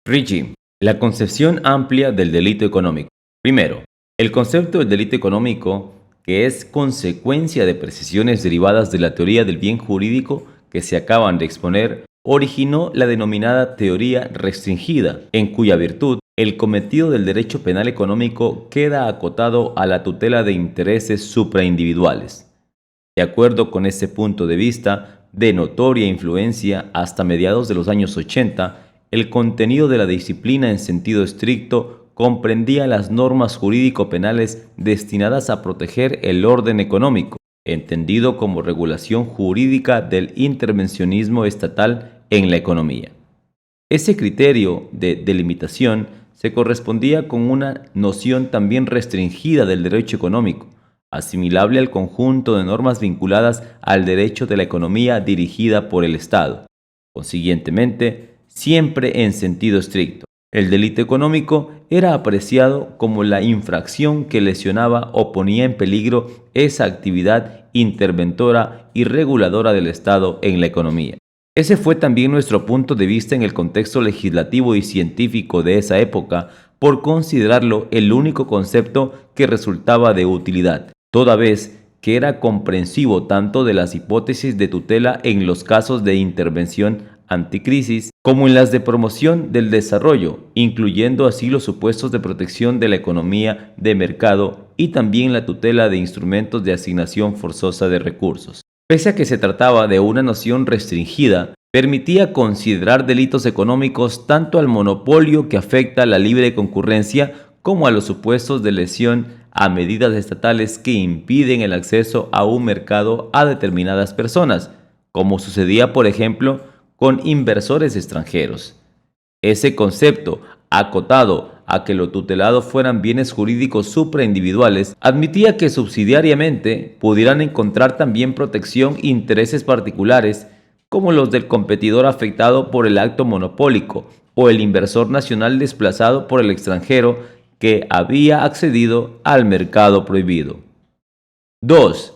Ricci, la concepción amplia del delito económico. Primero, el concepto del delito económico, que es consecuencia de precisiones derivadas de la teoría del bien jurídico que se acaban de exponer, originó la denominada teoría restringida, en cuya virtud el cometido del derecho penal económico queda acotado a la tutela de intereses supraindividuales. De acuerdo con este punto de vista, de notoria influencia hasta mediados de los años 80, el contenido de la disciplina en sentido estricto comprendía las normas jurídico-penales destinadas a proteger el orden económico, entendido como regulación jurídica del intervencionismo estatal en la economía. Ese criterio de delimitación se correspondía con una noción también restringida del derecho económico, asimilable al conjunto de normas vinculadas al derecho de la economía dirigida por el Estado. Consiguientemente, siempre en sentido estricto, el delito económico era apreciado como la infracción que lesionaba o ponía en peligro esa actividad interventora y reguladora del Estado en la economía. Ese fue también nuestro punto de vista en el contexto legislativo y científico de esa época, por considerarlo el único concepto que resultaba de utilidad, toda vez que era comprensivo tanto de las hipótesis de tutela en los casos de intervención anticrisis como en las de promoción del desarrollo, incluyendo así los supuestos de protección de la economía de mercado y también la tutela de instrumentos de asignación forzosa de recursos. Pese a que se trataba de una noción restringida, permitía considerar delitos económicos tanto al monopolio que afecta a la libre concurrencia como a los supuestos de lesión a medidas estatales que impiden el acceso a un mercado a determinadas personas, como sucedía, por ejemplo, con inversores extranjeros. Ese concepto, acotado a que lo tutelado fueran bienes jurídicos supraindividuales, admitía que subsidiariamente pudieran encontrar también protección intereses particulares, como los del competidor afectado por el acto monopólico o el inversor nacional desplazado por el extranjero que había accedido al mercado prohibido. 2.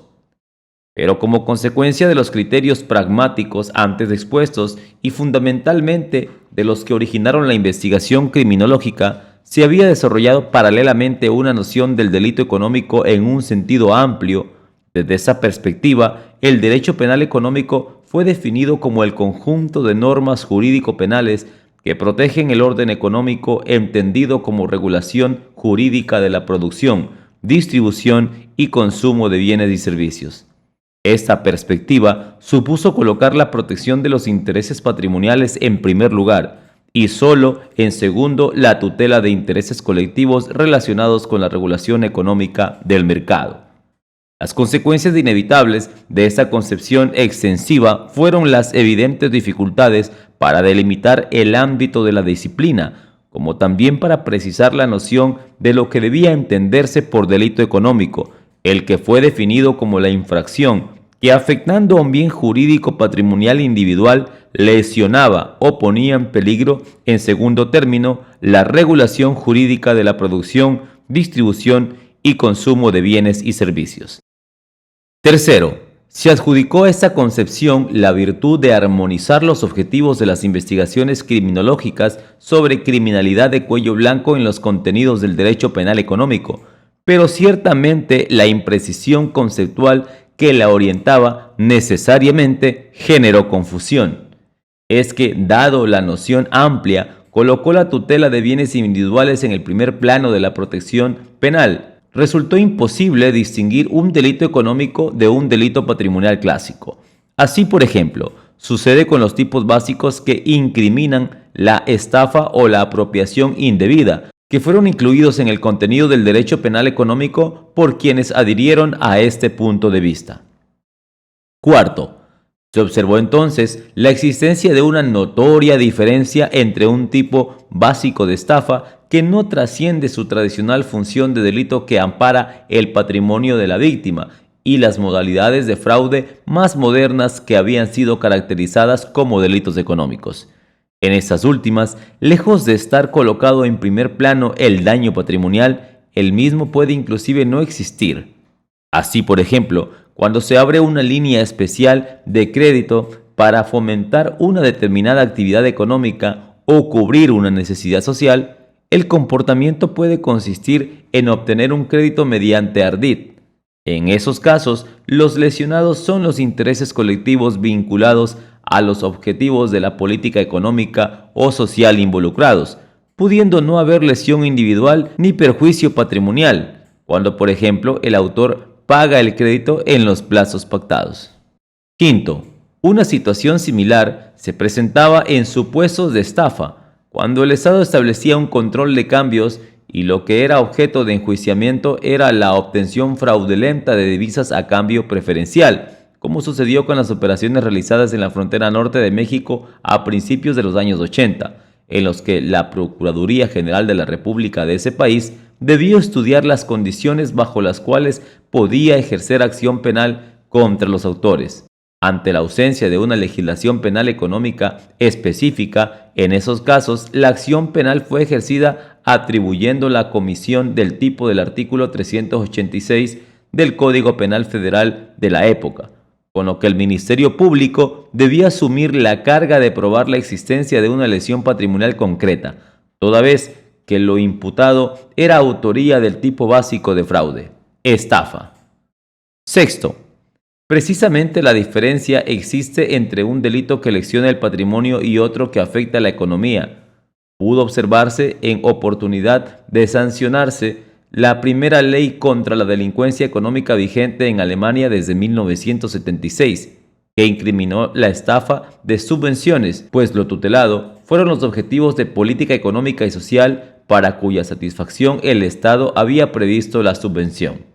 Pero como consecuencia de los criterios pragmáticos antes expuestos y fundamentalmente de los que originaron la investigación criminológica, se había desarrollado paralelamente una noción del delito económico en un sentido amplio. Desde esa perspectiva, el derecho penal económico fue definido como el conjunto de normas jurídico-penales que protegen el orden económico entendido como regulación jurídica de la producción, distribución y consumo de bienes y servicios. Esta perspectiva supuso colocar la protección de los intereses patrimoniales en primer lugar y solo en segundo la tutela de intereses colectivos relacionados con la regulación económica del mercado. Las consecuencias inevitables de esta concepción extensiva fueron las evidentes dificultades para delimitar el ámbito de la disciplina, como también para precisar la noción de lo que debía entenderse por delito económico, el que fue definido como la infracción que, afectando a un bien jurídico patrimonial individual, lesionaba o ponía en peligro, en segundo término, la regulación jurídica de la producción, distribución y consumo de bienes y servicios. Tercero, se adjudicó a esta concepción la virtud de armonizar los objetivos de las investigaciones criminológicas sobre criminalidad de cuello blanco en los contenidos del derecho penal económico, pero ciertamente la imprecisión conceptual que la orientaba necesariamente generó confusión. Es que, dado la noción amplia, colocó la tutela de bienes individuales en el primer plano de la protección penal, resultó imposible distinguir un delito económico de un delito patrimonial clásico. Así, por ejemplo, sucede con los tipos básicos que incriminan la estafa o la apropiación indebida, que fueron incluidos en el contenido del derecho penal económico por quienes adhirieron a este punto de vista. Cuarto, se observó entonces la existencia de una notoria diferencia entre un tipo básico de estafa que no trasciende su tradicional función de delito que ampara el patrimonio de la víctima y las modalidades de fraude más modernas que habían sido caracterizadas como delitos económicos. En estas últimas, lejos de estar colocado en primer plano el daño patrimonial, el mismo puede inclusive no existir. Así, por ejemplo, cuando se abre una línea especial de crédito para fomentar una determinada actividad económica o cubrir una necesidad social, el comportamiento puede consistir en obtener un crédito mediante ardid. En esos casos, los lesionados son los intereses colectivos vinculados a los objetivos de la política económica o social involucrados, pudiendo no haber lesión individual ni perjuicio patrimonial, cuando por ejemplo el autor paga el crédito en los plazos pactados. Quinto, una situación similar se presentaba en supuestos de estafa, cuando el Estado establecía un control de cambios y lo que era objeto de enjuiciamiento era la obtención fraudulenta de divisas a cambio preferencial, como sucedió con las operaciones realizadas en la frontera norte de México a principios de los años 80, en los que la Procuraduría General de la República de ese país debió estudiar las condiciones bajo las cuales podía ejercer acción penal contra los autores. Ante la ausencia de una legislación penal económica específica, en esos casos la acción penal fue ejercida atribuyendo la comisión del tipo del artículo 386 del Código Penal Federal de la época, con lo que el Ministerio Público debía asumir la carga de probar la existencia de una lesión patrimonial concreta, toda vez que lo imputado era autoría del tipo básico de fraude, estafa. Sexto, precisamente la diferencia existe entre un delito que lesiona el patrimonio y otro que afecta la economía. Pudo observarse en oportunidad de sancionarse la primera ley contra la delincuencia económica vigente en Alemania desde 1976, que incriminó la estafa de subvenciones, pues lo tutelado fueron los objetivos de política económica y social para cuya satisfacción el Estado había previsto la subvención.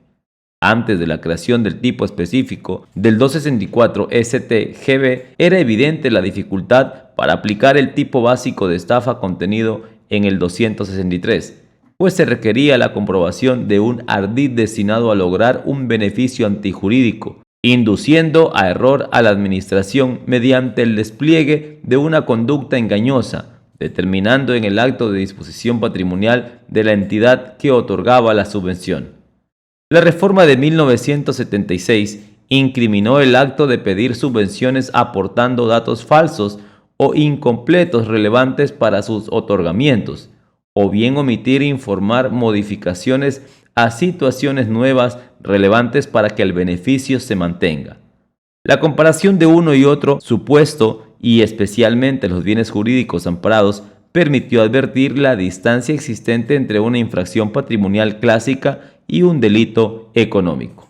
Antes de la creación del tipo específico del 264 StGB, era evidente la dificultad para aplicar el tipo básico de estafa contenido en el 263, pues se requería la comprobación de un ardid destinado a lograr un beneficio antijurídico, induciendo a error a la administración mediante el despliegue de una conducta engañosa, determinando en el acto de disposición patrimonial de la entidad que otorgaba la subvención. La reforma de 1976 incriminó el acto de pedir subvenciones aportando datos falsos o incompletos relevantes para sus otorgamientos, o bien omitir informar modificaciones a situaciones nuevas relevantes para que el beneficio se mantenga. La comparación de uno y otro supuesto, y especialmente los bienes jurídicos amparados, permitió advertir la distancia existente entre una infracción patrimonial clásica y un delito económico.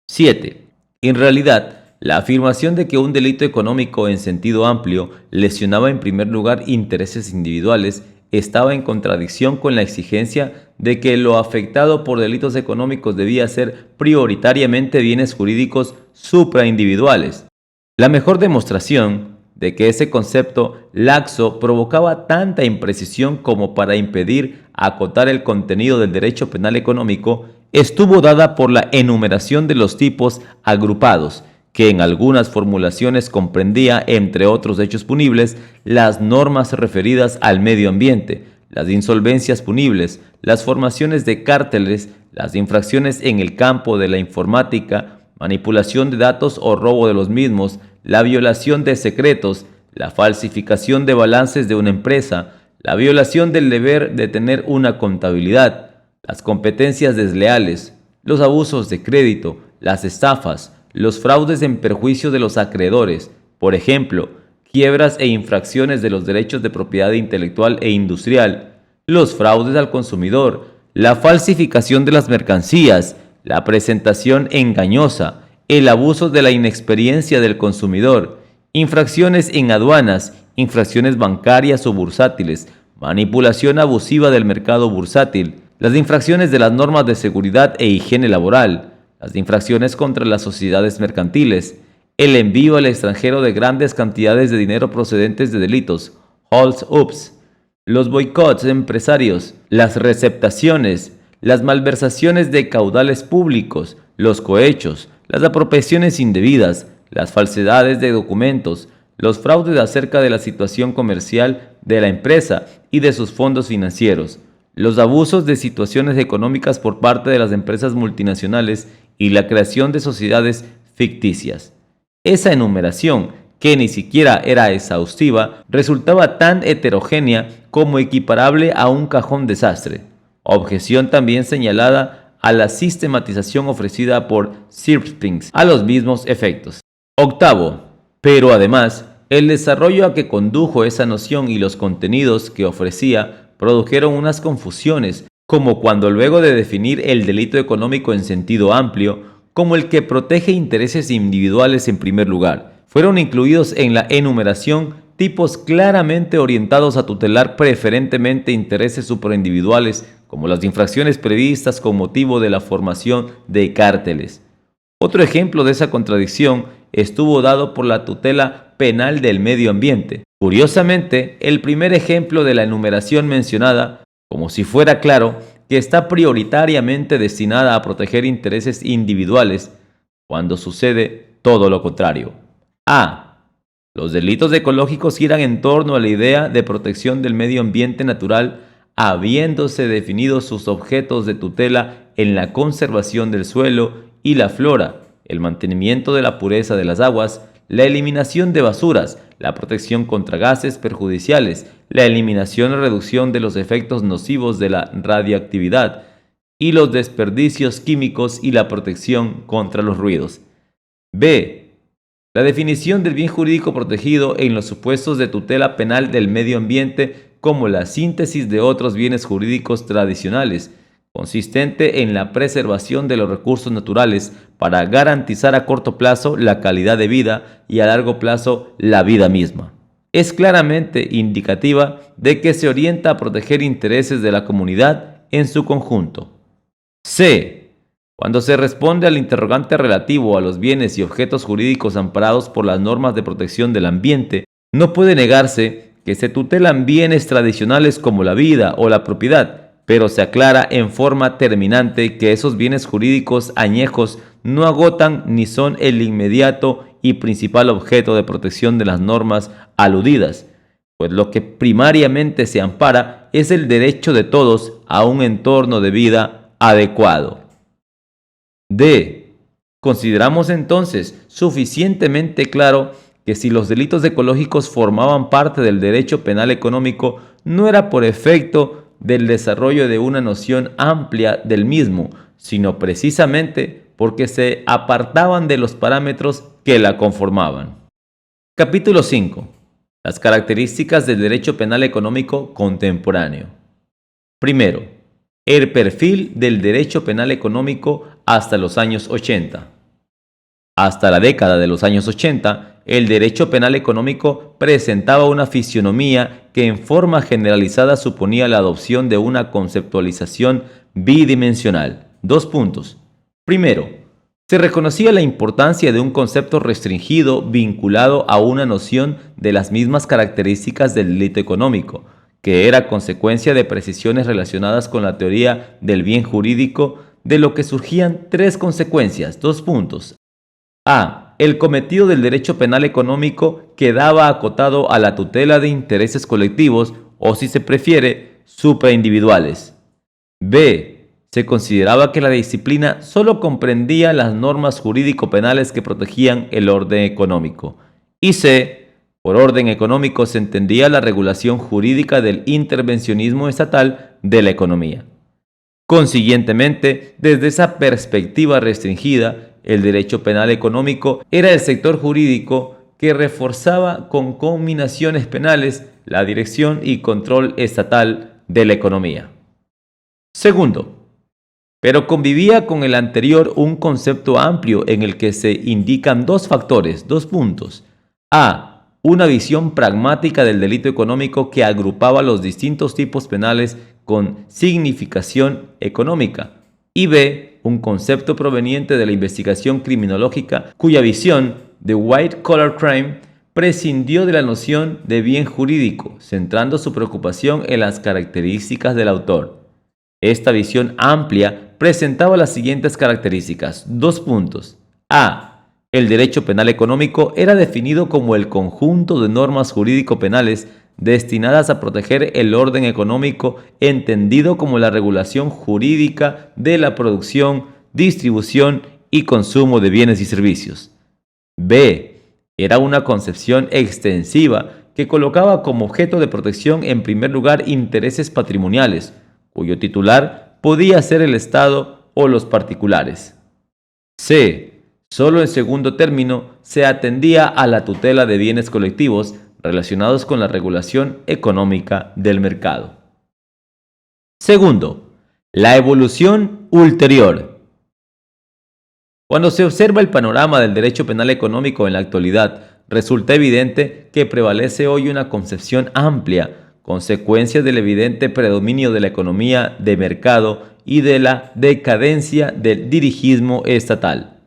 7. En realidad, la afirmación de que un delito económico en sentido amplio lesionaba en primer lugar intereses individuales estaba en contradicción con la exigencia de que lo afectado por delitos económicos debía ser prioritariamente bienes jurídicos supraindividuales. La mejor demostración de que ese concepto laxo provocaba tanta imprecisión como para impedir acotar el contenido del derecho penal económico estuvo dada por la enumeración de los tipos agrupados, que en algunas formulaciones comprendía, entre otros hechos punibles, las normas referidas al medio ambiente, las insolvencias punibles, las formaciones de cárteles, las infracciones en el campo de la informática, manipulación de datos o robo de los mismos, la violación de secretos, la falsificación de balances de una empresa, la violación del deber de tener una contabilidad, las competencias desleales, los abusos de crédito, las estafas, los fraudes en perjuicio de los acreedores, por ejemplo, quiebras e infracciones de los derechos de propiedad intelectual e industrial, los fraudes al consumidor, la falsificación de las mercancías, la presentación engañosa, el abuso de la inexperiencia del consumidor, infracciones en aduanas, infracciones bancarias o bursátiles, manipulación abusiva del mercado bursátil, las infracciones de las normas de seguridad e higiene laboral, las infracciones contra las sociedades mercantiles, el envío al extranjero de grandes cantidades de dinero procedentes de delitos, hold-ups, los boicots empresarios, las receptaciones, las malversaciones de caudales públicos, los cohechos, las apropiaciones indebidas, las falsedades de documentos, los fraudes acerca de la situación comercial de la empresa y de sus fondos financieros, los abusos de situaciones económicas por parte de las empresas multinacionales y la creación de sociedades ficticias. Esa enumeración, que ni siquiera era exhaustiva, resultaba tan heterogénea como equiparable a un cajón desastre. Objeción también señalada a la sistematización ofrecida por Sierpings a los mismos efectos. Octavo, pero además, el desarrollo a que condujo esa noción y los contenidos que ofrecía produjeron unas confusiones, como cuando luego de definir el delito económico en sentido amplio, como el que protege intereses individuales en primer lugar, fueron incluidos en la enumeración tipos claramente orientados a tutelar preferentemente intereses superindividuales, como las infracciones previstas con motivo de la formación de cárteles. Otro ejemplo de esa contradicción estuvo dado por la tutela penal del medio ambiente. Curiosamente, el primer ejemplo de la enumeración mencionada, como si fuera claro, que está prioritariamente destinada a proteger intereses individuales, cuando sucede todo lo contrario. A. Los delitos ecológicos giran en torno a la idea de protección del medio ambiente natural, habiéndose definido sus objetos de tutela en la conservación del suelo y la flora, el mantenimiento de la pureza de las aguas, la eliminación de basuras, la protección contra gases perjudiciales, la eliminación o reducción de los efectos nocivos de la radiactividad y los desperdicios químicos y la protección contra los ruidos. B. La definición del bien jurídico protegido en los supuestos de tutela penal del medio ambiente como la síntesis de otros bienes jurídicos tradicionales, consistente en la preservación de los recursos naturales para garantizar a corto plazo la calidad de vida y a largo plazo la vida misma. Es claramente indicativa de que se orienta a proteger intereses de la comunidad en su conjunto. C. Cuando se responde al interrogante relativo a los bienes y objetos jurídicos amparados por las normas de protección del ambiente, no puede negarse que se tutelan bienes tradicionales como la vida o la propiedad, pero se aclara en forma terminante que esos bienes jurídicos añejos no agotan ni son el inmediato y principal objeto de protección de las normas aludidas, pues lo que primariamente se ampara es el derecho de todos a un entorno de vida adecuado. D. Consideramos entonces suficientemente claro que si los delitos ecológicos formaban parte del derecho penal económico, no era por efecto del desarrollo de una noción amplia del mismo, sino precisamente porque se apartaban de los parámetros que la conformaban. Capítulo 5. Las características del derecho penal económico contemporáneo. Primero, el perfil del derecho penal económico hasta los años 80. Hasta la década de los años 80, el derecho penal económico presentaba una fisionomía que en forma generalizada suponía la adopción de una conceptualización bidimensional. 2 puntos. Primero, se reconocía la importancia de un concepto restringido vinculado a una noción de las mismas características del delito económico, que era consecuencia de precisiones relacionadas con la teoría del bien jurídico, de lo que surgían 3 consecuencias. 2 puntos. A. El cometido del derecho penal económico quedaba acotado a la tutela de intereses colectivos o, si se prefiere, supraindividuales. B. Se consideraba que la disciplina solo comprendía las normas jurídico-penales que protegían el orden económico. Y C. Por orden económico se entendía la regulación jurídica del intervencionismo estatal de la economía. Consiguientemente, desde esa perspectiva restringida, el derecho penal económico era el sector jurídico que reforzaba con combinaciones penales la dirección y control estatal de la economía. Segundo, pero convivía con el anterior un concepto amplio en el que se indican 2 factores, 2 puntos. A. Una visión pragmática del delito económico que agrupaba los distintos tipos penales con significación económica. Y B. Un concepto proveniente de la investigación criminológica cuya visión de white collar crime prescindió de la noción de bien jurídico, centrando su preocupación en las características del autor. Esta visión amplia presentaba las siguientes características. 2 puntos. A. El derecho penal económico era definido como el conjunto de normas jurídico-penales destinadas a proteger el orden económico, entendido como la regulación jurídica de la producción, distribución y consumo de bienes y servicios. B. Era una concepción extensiva que colocaba como objeto de protección en primer lugar intereses patrimoniales, cuyo titular podía ser el Estado o los particulares. C. Solo en segundo término se atendía a la tutela de bienes colectivos relacionados con la regulación económica del mercado. Segundo, la evolución ulterior. Cuando se observa el panorama del derecho penal económico en la actualidad, resulta evidente que prevalece hoy una concepción amplia, consecuencia del evidente predominio de la economía de mercado y de la decadencia del dirigismo estatal.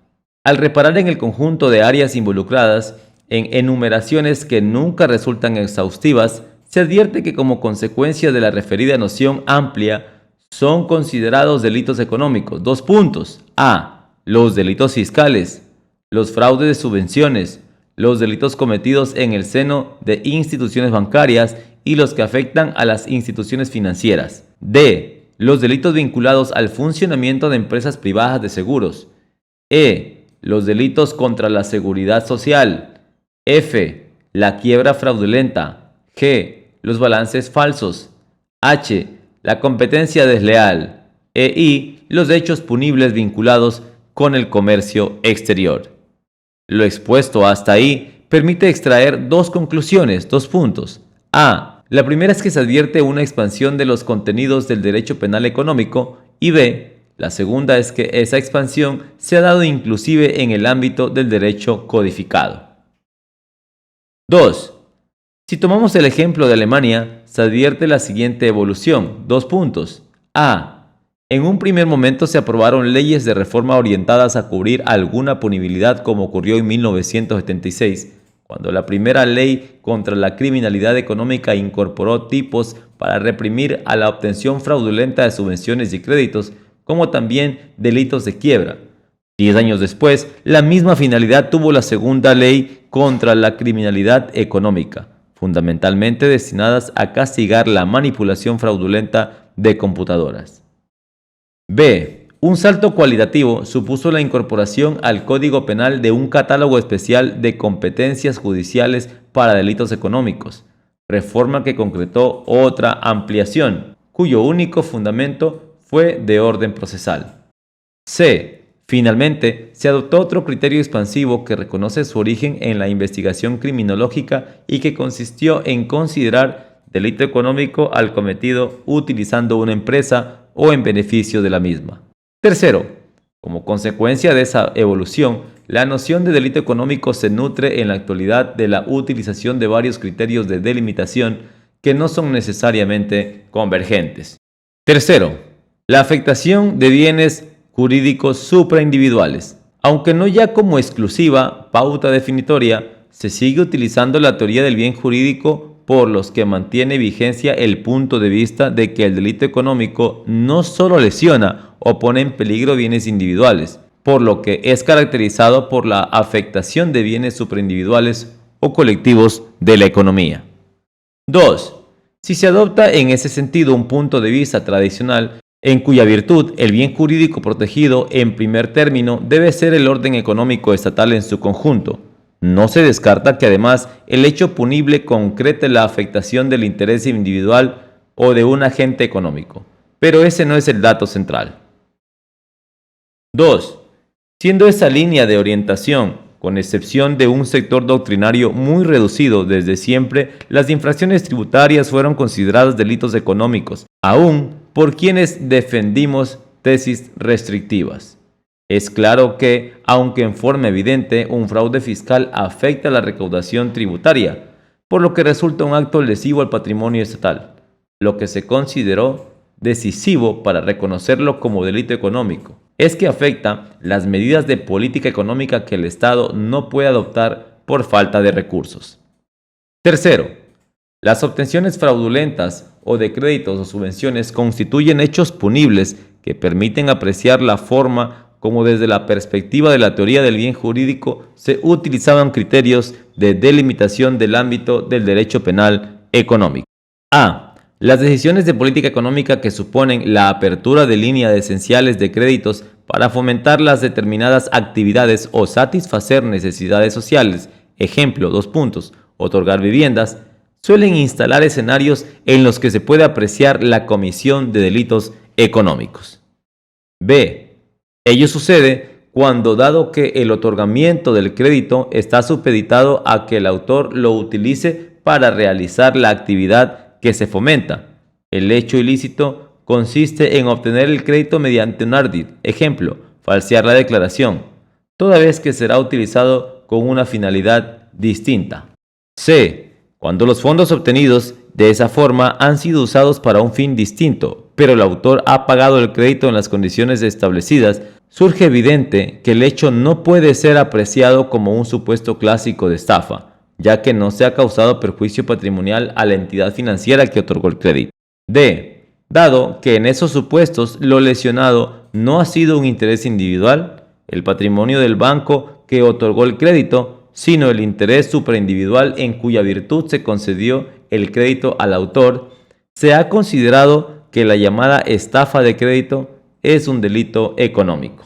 Al reparar en el conjunto de áreas involucradas, en enumeraciones que nunca resultan exhaustivas, se advierte que como consecuencia de la referida noción amplia, son considerados delitos económicos. A. Los delitos fiscales, los fraudes de subvenciones, los delitos cometidos en el seno de instituciones bancarias y los que afectan a las instituciones financieras. D. Los delitos vinculados al funcionamiento de empresas privadas de seguros. E. Los delitos contra la seguridad social. F. La quiebra fraudulenta. G. Los balances falsos. H. La competencia desleal. E. I. Los hechos punibles vinculados con el comercio exterior. Lo expuesto hasta ahí permite extraer dos conclusiones, A. La primera es que se advierte una expansión de los contenidos del derecho penal económico y B. La segunda es que esa expansión se ha dado inclusive en el ámbito del derecho codificado. 2. Si tomamos el ejemplo de Alemania, se advierte la siguiente evolución. A. En un primer momento se aprobaron leyes de reforma orientadas a cubrir alguna punibilidad, como ocurrió en 1976, cuando la primera ley contra la criminalidad económica incorporó tipos para reprimir a la obtención fraudulenta de subvenciones y créditos, como también delitos de quiebra. 10 años después, la misma finalidad tuvo la segunda ley contra la criminalidad económica, fundamentalmente destinadas a castigar la manipulación fraudulenta de computadoras. B. Un salto cualitativo supuso la incorporación al Código Penal de un catálogo especial de competencias judiciales para delitos económicos, reforma que concretó otra ampliación, cuyo único fundamento fue de orden procesal. C. Finalmente, se adoptó otro criterio expansivo que reconoce su origen en la investigación criminológica y que consistió en considerar delito económico al cometido utilizando una empresa o en beneficio de la misma. Tercero, como consecuencia de esa evolución, la noción de delito económico se nutre en la actualidad de la utilización de varios criterios de delimitación que no son necesariamente convergentes. Tercero, la afectación de bienes jurídicos supraindividuales. Aunque no ya como exclusiva pauta definitoria, se sigue utilizando la teoría del bien jurídico por los que mantiene vigencia el punto de vista de que el delito económico no solo lesiona o pone en peligro bienes individuales, por lo que es caracterizado por la afectación de bienes supraindividuales o colectivos de la economía. 2. Si se adopta en ese sentido un punto de vista tradicional, en cuya virtud el bien jurídico protegido en primer término debe ser el orden económico estatal en su conjunto, no se descarta que además el hecho punible concrete la afectación del interés individual o de un agente económico, pero ese no es el dato central. 2. Siendo esa línea de orientación, con excepción de un sector doctrinario muy reducido desde siempre, las infracciones tributarias fueron consideradas delitos económicos, aún por quienes defendimos tesis restrictivas. Es claro que, aunque en forma evidente, un fraude fiscal afecta la recaudación tributaria, por lo que resulta un acto lesivo al patrimonio estatal, lo que se consideró decisivo para reconocerlo como delito económico es que afecta las medidas de política económica que el Estado no puede adoptar por falta de recursos. Tercero, las obtenciones fraudulentas o de créditos o subvenciones constituyen hechos punibles que permiten apreciar la forma como desde la perspectiva de la teoría del bien jurídico se utilizaban criterios de delimitación del ámbito del derecho penal económico. A. Las decisiones de política económica que suponen la apertura de líneas esenciales de créditos para fomentar las determinadas actividades o satisfacer necesidades sociales ejemplo, otorgar viviendas, suelen instalar escenarios en los que se puede apreciar la comisión de delitos económicos. B. Ello sucede cuando, dado que el otorgamiento del crédito está supeditado a que el autor lo utilice para realizar la actividad que se fomenta, el hecho ilícito consiste en obtener el crédito mediante un ardid, ejemplo, falsear la declaración, toda vez que será utilizado con una finalidad distinta. C. Cuando los fondos obtenidos de esa forma han sido usados para un fin distinto, pero el autor ha pagado el crédito en las condiciones establecidas, surge evidente que el hecho no puede ser apreciado como un supuesto clásico de estafa, ya que no se ha causado perjuicio patrimonial a la entidad financiera que otorgó el crédito. D. Dado que en esos supuestos lo lesionado no ha sido un interés individual, el patrimonio del banco que otorgó el crédito, sino el interés supraindividual en cuya virtud se concedió el crédito al autor, se ha considerado que la llamada estafa de crédito es un delito económico.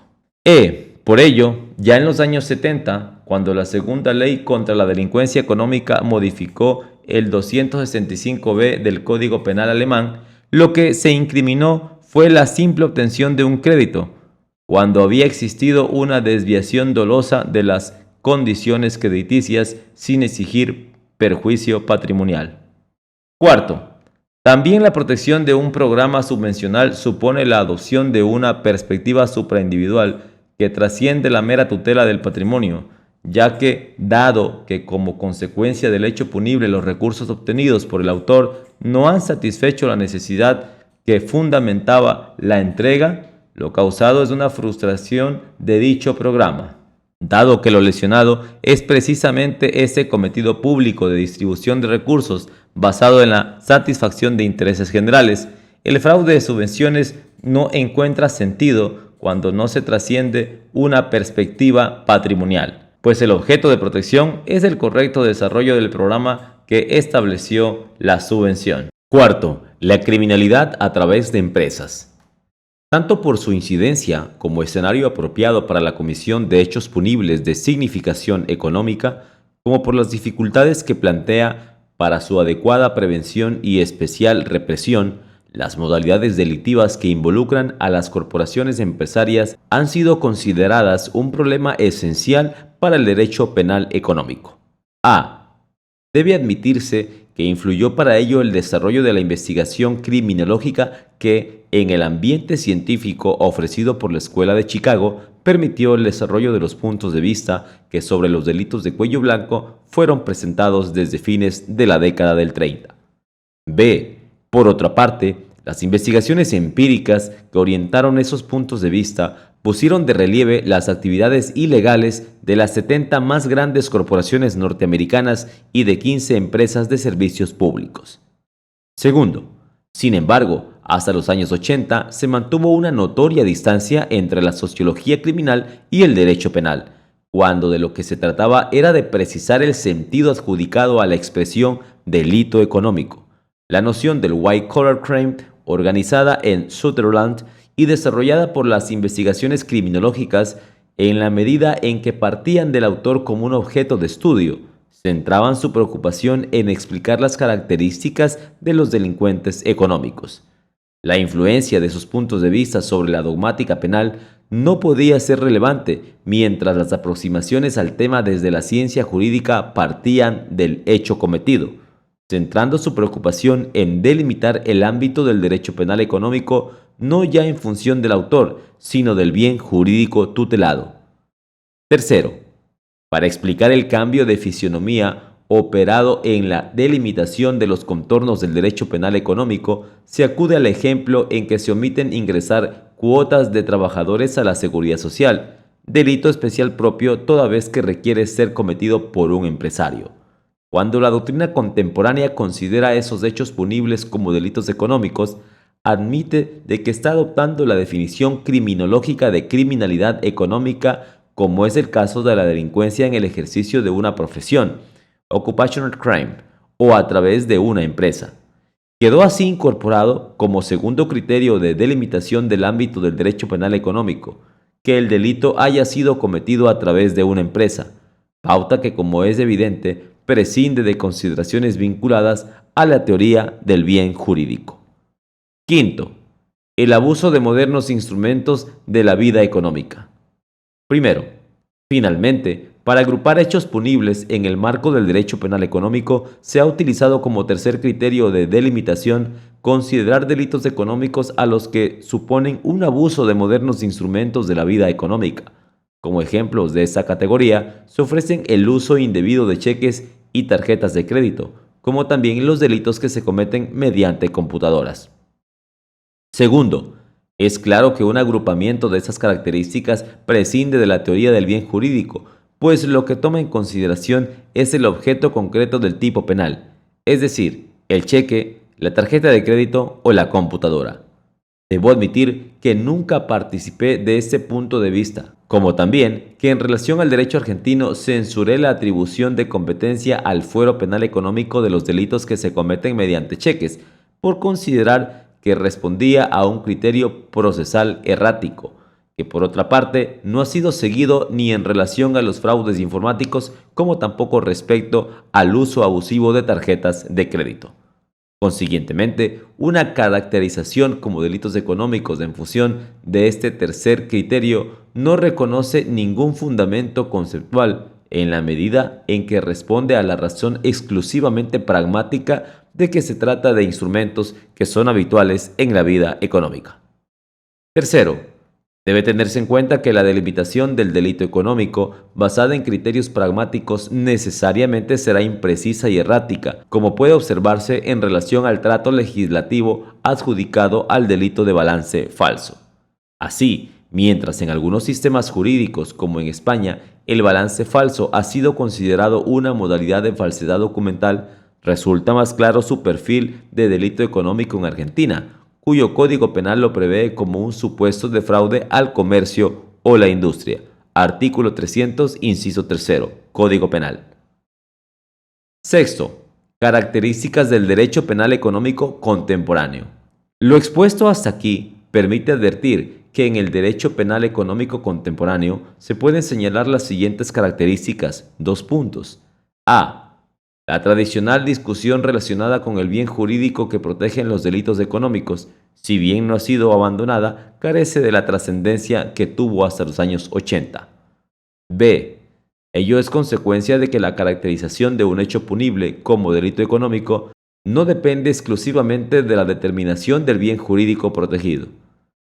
Por ello, ya en los años 70, cuando la segunda ley contra la delincuencia económica modificó el 265b del Código Penal alemán, lo que se incriminó fue la simple obtención de un crédito, cuando había existido una desviación dolosa de las condiciones crediticias sin exigir perjuicio patrimonial. Cuarto, también la protección de un programa subvencional supone la adopción de una perspectiva supraindividual que trasciende la mera tutela del patrimonio, ya que, dado que como consecuencia del hecho punible los recursos obtenidos por el autor no han satisfecho la necesidad que fundamentaba la entrega, lo causado es una frustración de dicho programa. Dado que lo lesionado es precisamente ese cometido público de distribución de recursos basado en la satisfacción de intereses generales, el fraude de subvenciones no encuentra sentido cuando no se trasciende una perspectiva patrimonial, pues el objeto de protección es el correcto desarrollo del programa que estableció la subvención. Cuarto, la criminalidad a través de empresas. Tanto por su incidencia como escenario apropiado para la comisión de hechos punibles de significación económica, como por las dificultades que plantea para su adecuada prevención y especial represión, las modalidades delictivas que involucran a las corporaciones empresarias han sido consideradas un problema esencial para el derecho penal económico. A. Debe admitirse que influyó para ello el desarrollo de la investigación criminológica que, en el ambiente científico ofrecido por la Escuela de Chicago, permitió el desarrollo de los puntos de vista que sobre los delitos de cuello blanco fueron presentados desde fines de la década del 30. B. Por otra parte, las investigaciones empíricas que orientaron esos puntos de vista pusieron de relieve las actividades ilegales de las 70 más grandes corporaciones norteamericanas y de 15 empresas de servicios públicos. Segundo, sin embargo, hasta los años 80 se mantuvo una notoria distancia entre la sociología criminal y el derecho penal, cuando de lo que se trataba era de precisar el sentido adjudicado a la expresión delito económico. La noción del white collar crime, organizada en Sutherland y desarrollada por las investigaciones criminológicas, en la medida en que partían del autor como un objeto de estudio, centraban su preocupación en explicar las características de los delincuentes económicos. La influencia de sus puntos de vista sobre la dogmática penal no podía ser relevante mientras las aproximaciones al tema desde la ciencia jurídica partían del hecho cometido, centrando su preocupación en delimitar el ámbito del derecho penal económico no ya en función del autor, sino del bien jurídico tutelado. Tercero, para explicar el cambio de fisionomía operado en la delimitación de los contornos del derecho penal económico, se acude al ejemplo en que se omiten ingresar cuotas de trabajadores a la seguridad social, delito especial propio toda vez que requiere ser cometido por un empresario. Cuando la doctrina contemporánea considera esos hechos punibles como delitos económicos, admite de que está adoptando la definición criminológica de criminalidad económica, como es el caso de la delincuencia en el ejercicio de una profesión, occupational crime, o a través de una empresa. Quedó así incorporado como segundo criterio de delimitación del ámbito del derecho penal económico, que el delito haya sido cometido a través de una empresa, pauta que, como es evidente, prescinde de consideraciones vinculadas a la teoría del bien jurídico. Quinto, el abuso de modernos instrumentos de la vida económica. Primero, finalmente, para agrupar hechos punibles en el marco del derecho penal económico, se ha utilizado como tercer criterio de delimitación considerar delitos económicos a los que suponen un abuso de modernos instrumentos de la vida económica. Como ejemplos de esa categoría, se ofrecen el uso indebido de cheques y tarjetas de crédito, como también los delitos que se cometen mediante computadoras. Segundo, es claro que un agrupamiento de esas características prescinde de la teoría del bien jurídico, pues lo que toma en consideración es el objeto concreto del tipo penal, es decir, el cheque, la tarjeta de crédito o la computadora. Debo admitir que nunca participé de este punto de vista, como también que en relación al derecho argentino censuré la atribución de competencia al fuero penal económico de los delitos que se cometen mediante cheques, por considerar que respondía a un criterio procesal errático, que por otra parte no ha sido seguido ni en relación a los fraudes informáticos como tampoco respecto al uso abusivo de tarjetas de crédito. Consiguientemente, una caracterización como delitos económicos en función de este tercer criterio no reconoce ningún fundamento conceptual en la medida en que responde a la razón exclusivamente pragmática de que se trata de instrumentos que son habituales en la vida económica. Tercero, debe tenerse en cuenta que la delimitación del delito económico, basada en criterios pragmáticos, necesariamente será imprecisa y errática, como puede observarse en relación al trato legislativo adjudicado al delito de balance falso. Así, mientras en algunos sistemas jurídicos, como en España, el balance falso ha sido considerado una modalidad de falsedad documental, resulta más claro su perfil de delito económico en Argentina, cuyo Código Penal lo prevé como un supuesto de fraude al comercio o la industria. Artículo 300, inciso 3, Código Penal. Sexto, características del derecho penal económico contemporáneo. Lo expuesto hasta aquí permite advertir que en el derecho penal económico contemporáneo se pueden señalar las siguientes características. 2 puntos. A. La tradicional discusión relacionada con el bien jurídico que protegen los delitos económicos, si bien no ha sido abandonada, carece de la trascendencia que tuvo hasta los años 80. B. Ello es consecuencia de que la caracterización de un hecho punible como delito económico no depende exclusivamente de la determinación del bien jurídico protegido.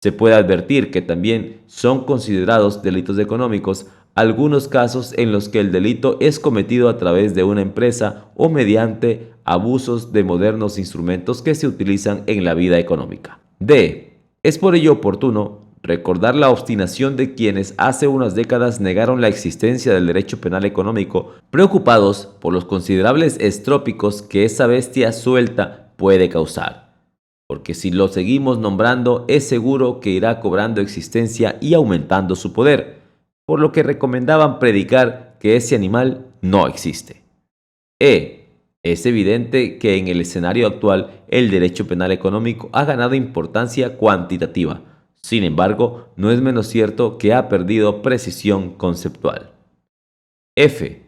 Se puede advertir que también son considerados delitos económicos algunos casos en los que el delito es cometido a través de una empresa o mediante abusos de modernos instrumentos que se utilizan en la vida económica. D. Es por ello oportuno recordar la obstinación de quienes hace unas décadas negaron la existencia del derecho penal económico, preocupados por los considerables estrópicos que esa bestia suelta puede causar. Porque si lo seguimos nombrando, es seguro que irá cobrando existencia y aumentando su poder, por lo que recomendaban predicar que ese animal no existe. Es evidente que en el escenario actual el derecho penal económico ha ganado importancia cuantitativa. Sin embargo, no es menos cierto que ha perdido precisión conceptual. F.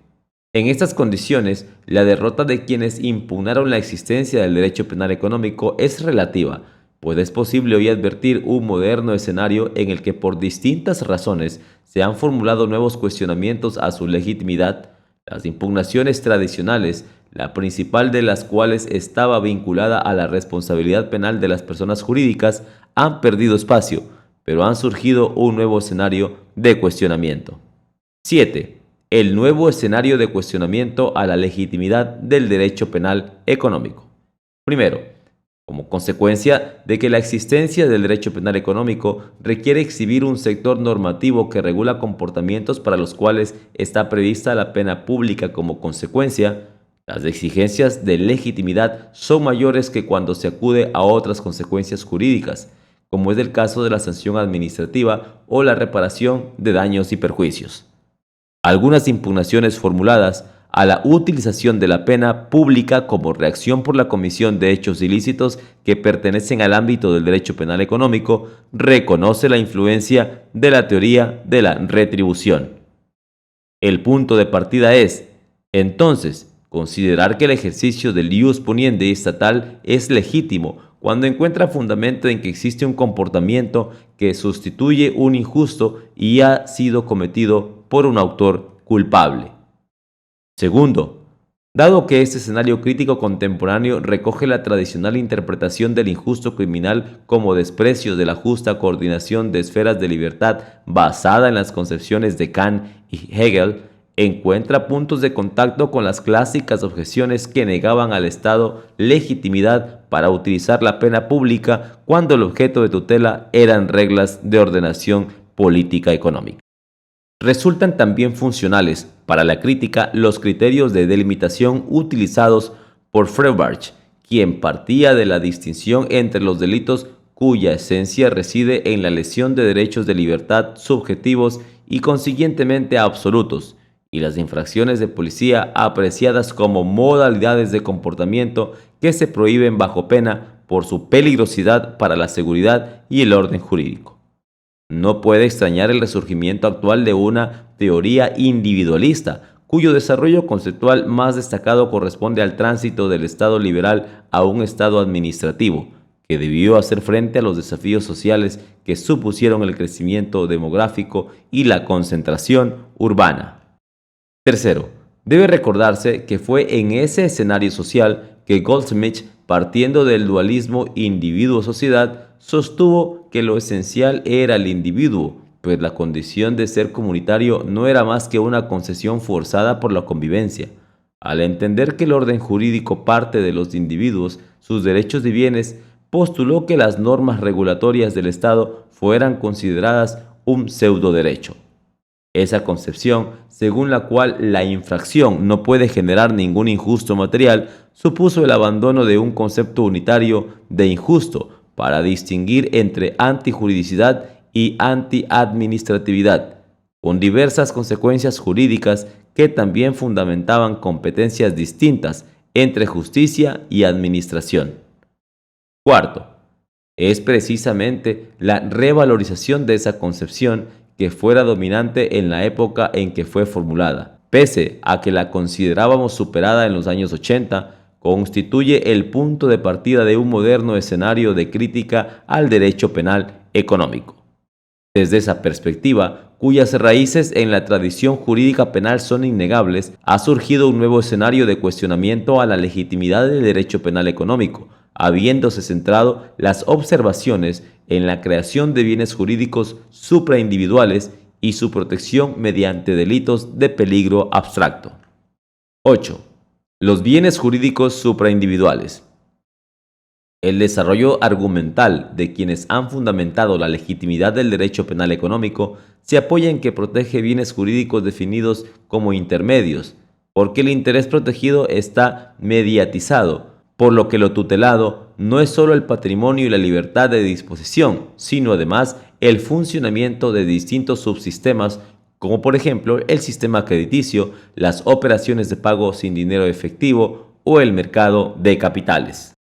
En estas condiciones, la derrota de quienes impugnaron la existencia del derecho penal económico es relativa, pues es posible hoy advertir un moderno escenario en el que por distintas razones se han formulado nuevos cuestionamientos a su legitimidad. Las impugnaciones tradicionales, la principal de las cuales estaba vinculada a la responsabilidad penal de las personas jurídicas, han perdido espacio, pero han surgido un nuevo escenario de cuestionamiento. 7. El nuevo escenario de cuestionamiento a la legitimidad del derecho penal económico. Primero, como consecuencia de que la existencia del derecho penal económico requiere exhibir un sector normativo que regula comportamientos para los cuales está prevista la pena pública como consecuencia, las exigencias de legitimidad son mayores que cuando se acude a otras consecuencias jurídicas, como es el caso de la sanción administrativa o la reparación de daños y perjuicios. Algunas impugnaciones formuladas a la utilización de la pena pública como reacción por la comisión de hechos ilícitos que pertenecen al ámbito del derecho penal económico reconoce la influencia de la teoría de la retribución. El punto de partida es, entonces, considerar que el ejercicio del ius poniendi estatal es legítimo cuando encuentra fundamento en que existe un comportamiento que sustituye un injusto y ha sido cometido por un autor culpable. Segundo, dado que este escenario crítico contemporáneo recoge la tradicional interpretación del injusto criminal como desprecio de la justa coordinación de esferas de libertad basada en las concepciones de Kant y Hegel, encuentra puntos de contacto con las clásicas objeciones que negaban al Estado legitimidad para utilizar la pena pública cuando el objeto de tutela eran reglas de ordenación política económica. Resultan también funcionales para la crítica los criterios de delimitación utilizados por Feuerbach, quien partía de la distinción entre los delitos cuya esencia reside en la lesión de derechos de libertad subjetivos y consiguientemente absolutos, y las infracciones de policía apreciadas como modalidades de comportamiento que se prohíben bajo pena por su peligrosidad para la seguridad y el orden jurídico. No puede extrañar el resurgimiento actual de una teoría individualista, cuyo desarrollo conceptual más destacado corresponde al tránsito del Estado liberal a un Estado administrativo, que debió hacer frente a los desafíos sociales que supusieron el crecimiento demográfico y la concentración urbana. Tercero, debe recordarse que fue en ese escenario social que Goldsmith, partiendo del dualismo individuo-sociedad, sostuvo que lo esencial era el individuo, pues la condición de ser comunitario no era más que una concesión forzada por la convivencia. Al entender que el orden jurídico parte de los individuos, sus derechos y bienes, postuló que las normas regulatorias del Estado fueran consideradas un pseudoderecho. Esa concepción, según la cual la infracción no puede generar ningún injusto material, supuso el abandono de un concepto unitario de injusto para distinguir entre antijuridicidad y antiadministratividad, con diversas consecuencias jurídicas que también fundamentaban competencias distintas entre justicia y administración. Cuarto, es precisamente la revalorización de esa concepción que fuera dominante en la época en que fue formulada, pese a que la considerábamos superada en los años 80, constituye el punto de partida de un moderno escenario de crítica al derecho penal económico. Desde esa perspectiva, cuyas raíces en la tradición jurídica penal son innegables, ha surgido un nuevo escenario de cuestionamiento a la legitimidad del derecho penal económico, habiéndose centrado las observaciones en la creación de bienes jurídicos supraindividuales y su protección mediante delitos de peligro abstracto. 8. Los bienes jurídicos supraindividuales. El desarrollo argumental de quienes han fundamentado la legitimidad del derecho penal económico se apoya en que protege bienes jurídicos definidos como intermedios, porque el interés protegido está mediatizado, por lo que lo tutelado no es solo el patrimonio y la libertad de disposición, sino además el funcionamiento de distintos subsistemas, como por ejemplo el sistema crediticio, las operaciones de pago sin dinero efectivo o el mercado de capitales.